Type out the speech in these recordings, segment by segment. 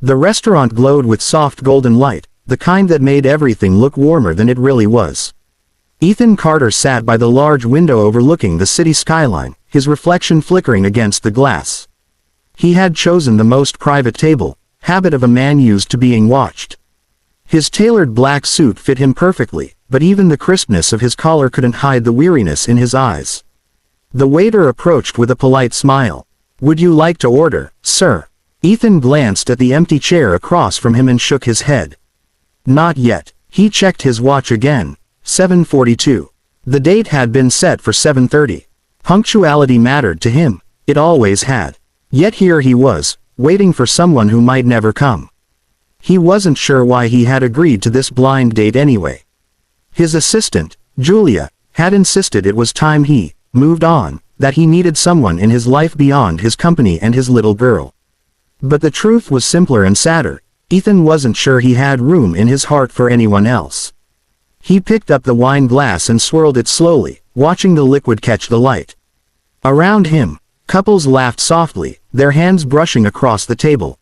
The restaurant glowed with soft golden light, the kind that made everything look warmer than it really was. Ethan Carter sat by the large window overlooking the city skyline, his reflection flickering against the glass. He had chosen the most private table, habit of a man used to being watched. His tailored black suit fit him perfectly, but even the crispness of his collar couldn't hide the weariness in his eyes. The waiter approached with a polite smile. "Would you like to order, sir?" Ethan glanced at the empty chair across from him and shook his head. Not yet. He checked his watch again. 7:42. The date had been set for 7:30. Punctuality mattered to him. It always had. Yet here he was, waiting for someone who might never come. He wasn't sure why he had agreed to this blind date anyway. His assistant, Julia, had insisted it was time he moved on, that he needed someone in his life beyond his company and his little girl. But the truth was simpler and sadder. Ethan wasn't sure he had room in his heart for anyone else. He picked up the wine glass and swirled it slowly, watching the liquid catch the light. Around him, couples laughed softly, their hands brushing across the table.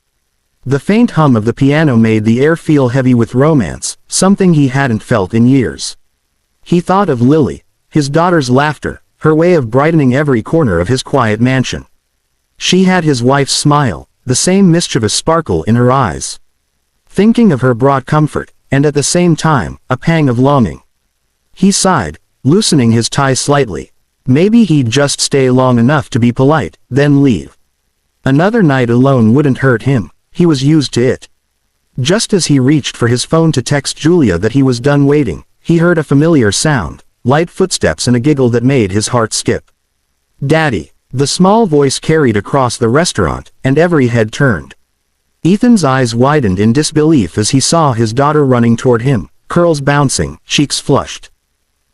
The faint hum of the piano made the air feel heavy with romance, something he hadn't felt in years. He thought of Lily, his daughter's laughter, her way of brightening every corner of his quiet mansion. She had his wife's smile, the same mischievous sparkle in her eyes. Thinking of her brought comfort, and at the same time, a pang of longing. He sighed, loosening his tie slightly. Maybe he'd just stay long enough to be polite, then leave. Another night alone wouldn't hurt him, he was used to it. Just as he reached for his phone to text Julia that he was done waiting, he heard a familiar sound, light footsteps and a giggle that made his heart skip. "Daddy," the small voice carried across the restaurant, and every head turned. Ethan's eyes widened in disbelief as he saw his daughter running toward him, curls bouncing, cheeks flushed.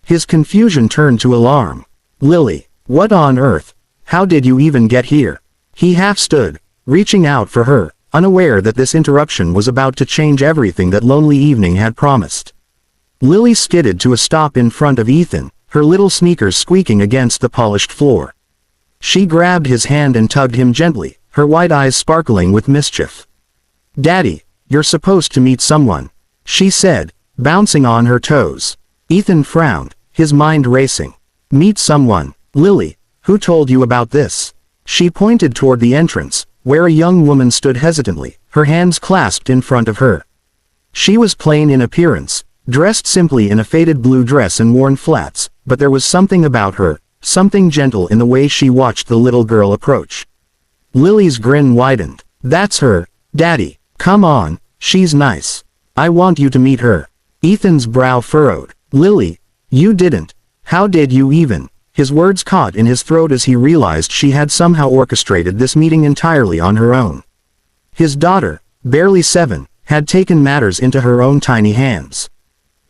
His confusion turned to alarm. "Lily, what on earth? How did you even get here?" He half stood, reaching out for her, unaware that this interruption was about to change everything that lonely evening had promised. Lily skidded to a stop in front of Ethan, her little sneakers squeaking against the polished floor. She grabbed his hand and tugged him gently, her white eyes sparkling with mischief. "Daddy, you're supposed to meet someone," she said, bouncing on her toes. Ethan frowned, his mind racing. "Meet someone, Lily, who told you about this?" She pointed toward the entrance, where a young woman stood hesitantly, her hands clasped in front of her. She was plain in appearance, dressed simply in a faded blue dress and worn flats, but there was something about her, something gentle in the way she watched the little girl approach. Lily's grin widened. "That's her, Daddy. Come on, she's nice. I want you to meet her." Ethan's brow furrowed. "Lily, you didn't. How did you even?" His words caught in his throat as he realized she had somehow orchestrated this meeting entirely on her own. His daughter, barely 7, had taken matters into her own tiny hands.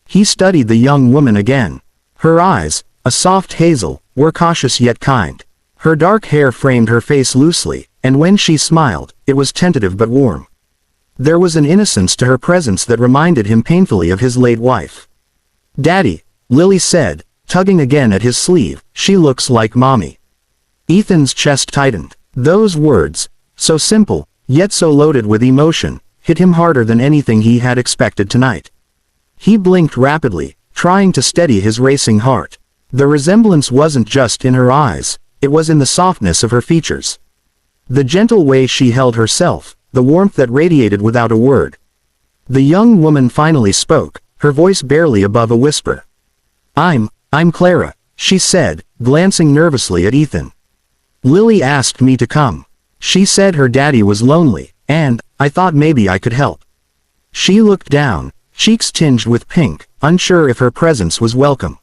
He studied the young woman again. Her eyes, a soft hazel, were cautious yet kind. Her dark hair framed her face loosely, and when she smiled, it was tentative but warm. There was an innocence to her presence that reminded him painfully of his late wife. "Daddy," Lily said, tugging again at his sleeve, "she looks like Mommy." Ethan's chest tightened. Those words, so simple, yet so loaded with emotion, hit him harder than anything he had expected tonight. He blinked rapidly, trying to steady his racing heart. The resemblance wasn't just in her eyes, it was in the softness of her features. The gentle way she held herself, the warmth that radiated without a word. The young woman finally spoke, her voice barely above a whisper. I'm Clara," she said, glancing nervously at Ethan. "Lily asked me to come. She said her daddy was lonely, and I thought maybe I could help." She looked down, cheeks tinged with pink, unsure if her presence was welcome.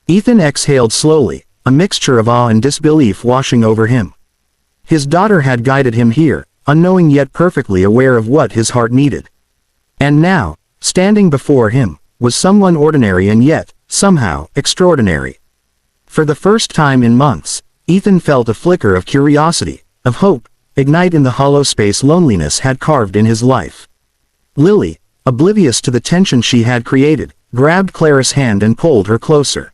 Ethan exhaled slowly, a mixture of awe and disbelief washing over him. His daughter had guided him here, unknowing yet perfectly aware of what his heart needed. And now, standing before him, was someone ordinary and yet, somehow, extraordinary. For the first time in months, Ethan felt a flicker of curiosity, of hope, ignite in the hollow space loneliness had carved in his life. Lily, oblivious to the tension she had created, grabbed Clara's hand and pulled her closer.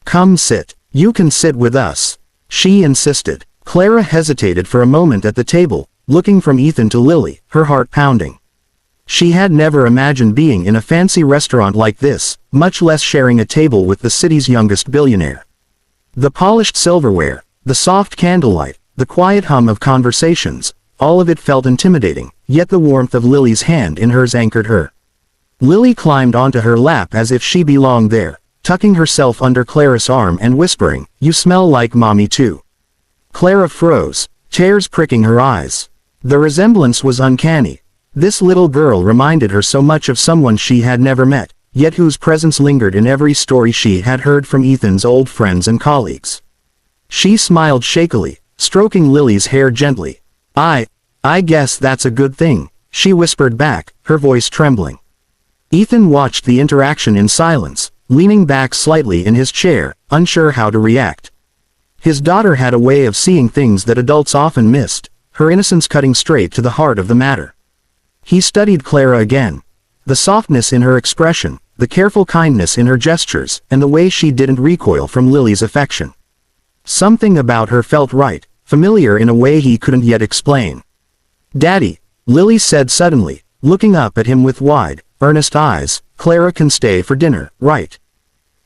"Come sit. You can sit with us," she insisted. Clara hesitated for a moment at the table, looking from Ethan to Lily, her heart pounding. She had never imagined being in a fancy restaurant like this, much less sharing a table with the city's youngest billionaire. The polished silverware, the soft candlelight, the quiet hum of conversations, all of it felt intimidating, yet the warmth of Lily's hand in hers anchored her. Lily climbed onto her lap as if she belonged there, tucking herself under Clara's arm and whispering, "You smell like mommy too." Clara froze, tears pricking her eyes. The resemblance was uncanny. This little girl reminded her so much of someone she had never met, yet whose presence lingered in every story she had heard from Ethan's old friends and colleagues. She smiled shakily, stroking Lily's hair gently. I guess that's a good thing," she whispered back, her voice trembling. Ethan watched the interaction in silence, leaning back slightly in his chair, unsure how to react. His daughter had a way of seeing things that adults often missed, her innocence cutting straight to the heart of the matter. He studied Clara again. The softness in her expression, the careful kindness in her gestures, and the way she didn't recoil from Lily's affection. Something about her felt right, familiar in a way he couldn't yet explain. "Daddy," Lily said suddenly, looking up at him with wide, earnest eyes, "Clara can stay for dinner, right?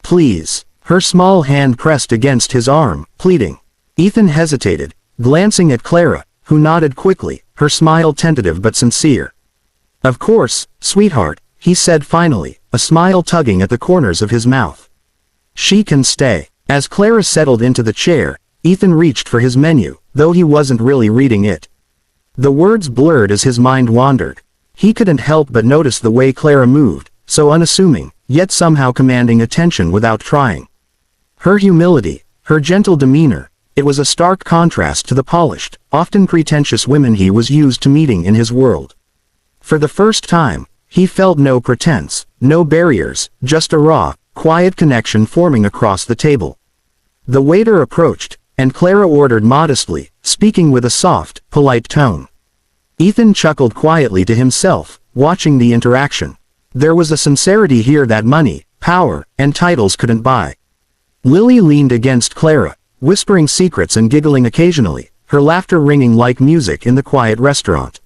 Please." Her small hand pressed against his arm, pleading. Ethan hesitated, glancing at Clara, who nodded quickly, her smile tentative but sincere. "Of course, sweetheart," he said finally, a smile tugging at the corners of his mouth. "She can stay." As Clara settled into the chair, Ethan reached for his menu, though he wasn't really reading it. The words blurred as his mind wandered. He couldn't help but notice the way Clara moved, so unassuming, yet somehow commanding attention without trying. Her humility, her gentle demeanor, it was a stark contrast to the polished, often pretentious women he was used to meeting in his world. For the first time, he felt no pretense, no barriers, just a raw, quiet connection forming across the table. The waiter approached, and Clara ordered modestly, speaking with a soft, polite tone. Ethan chuckled quietly to himself, watching the interaction. There was a sincerity here that money, power, and titles couldn't buy. Lily leaned against Clara, whispering secrets and giggling occasionally, her laughter ringing like music in the quiet restaurant.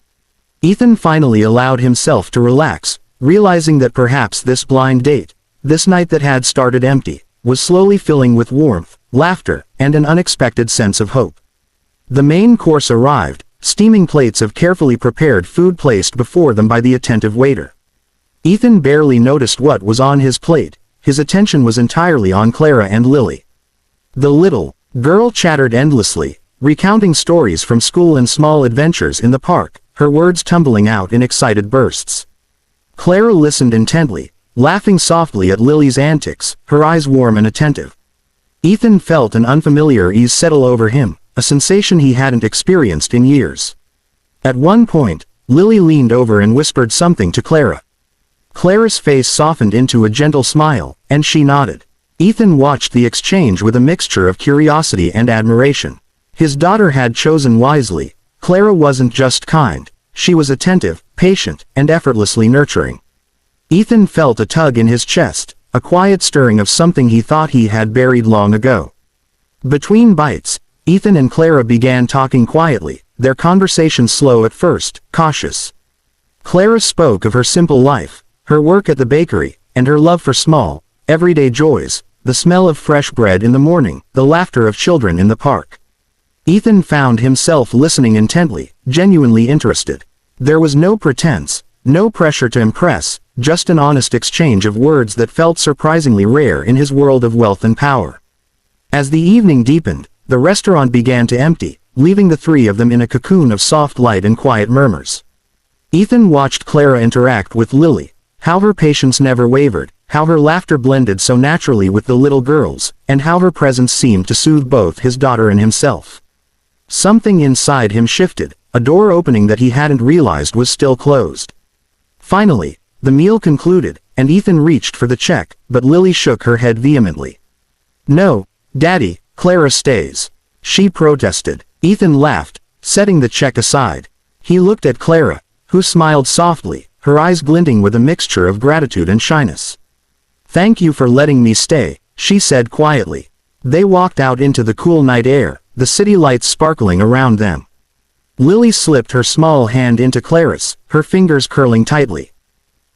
Ethan finally allowed himself to relax, realizing that perhaps this blind date, this night that had started empty, was slowly filling with warmth, laughter, and an unexpected sense of hope. The main course arrived, steaming plates of carefully prepared food placed before them by the attentive waiter. Ethan barely noticed what was on his plate, his attention was entirely on Clara and Lily. The little girl chattered endlessly, recounting stories from school and small adventures in the park, her words tumbling out in excited bursts. Clara listened intently, laughing softly at Lily's antics, her eyes warm and attentive. Ethan felt an unfamiliar ease settle over him, a sensation he hadn't experienced in years. At one point, Lily leaned over and whispered something to Clara. Clara's face softened into a gentle smile, and she nodded. Ethan watched the exchange with a mixture of curiosity and admiration. His daughter had chosen wisely. Clara wasn't just kind, she was attentive, patient, and effortlessly nurturing. Ethan felt a tug in his chest, a quiet stirring of something he thought he had buried long ago. Between bites, Ethan and Clara began talking quietly, their conversation slow at first, cautious. Clara spoke of her simple life, her work at the bakery, and her love for small, everyday joys, the smell of fresh bread in the morning, the laughter of children in the park. Ethan found himself listening intently, genuinely interested. There was no pretense, no pressure to impress, just an honest exchange of words that felt surprisingly rare in his world of wealth and power. As the evening deepened, the restaurant began to empty, leaving the three of them in a cocoon of soft light and quiet murmurs. Ethan watched Clara interact with Lily, how her patience never wavered, how her laughter blended so naturally with the little girls, and how her presence seemed to soothe both his daughter and himself. Something inside him shifted, a door opening that he hadn't realized was still closed. Finally, the meal concluded, and Ethan reached for the check, but Lily shook her head vehemently. "No, Daddy, Clara stays," she protested. Ethan laughed, setting the check aside. He looked at Clara, who smiled softly, her eyes glinting with a mixture of gratitude and shyness. "Thank you for letting me stay," she said quietly. They walked out into the cool night air, the city lights sparkling around them. Lily slipped her small hand into Clara's, her fingers curling tightly.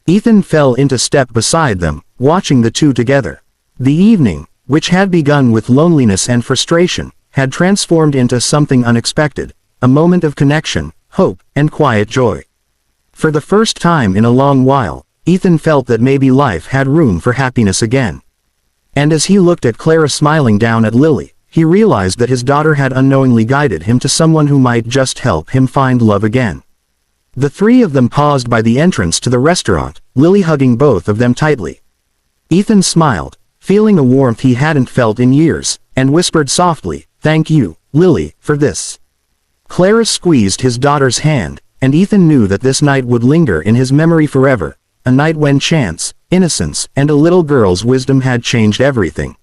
Ethan fell into step beside them, watching the two together. The evening, which had begun with loneliness and frustration, had transformed into something unexpected, a moment of connection, hope, and quiet joy. For the first time in a long while, Ethan felt that maybe life had room for happiness again. And as he looked at Clara smiling down at Lily, he realized that his daughter had unknowingly guided him to someone who might just help him find love again. The three of them paused by the entrance to the restaurant, Lily hugging both of them tightly. Ethan smiled, feeling a warmth he hadn't felt in years, and whispered softly, "Thank you, Lily, for this." Clara squeezed his daughter's hand, and Ethan knew that this night would linger in his memory forever, a night when chance, innocence, and a little girl's wisdom had changed everything.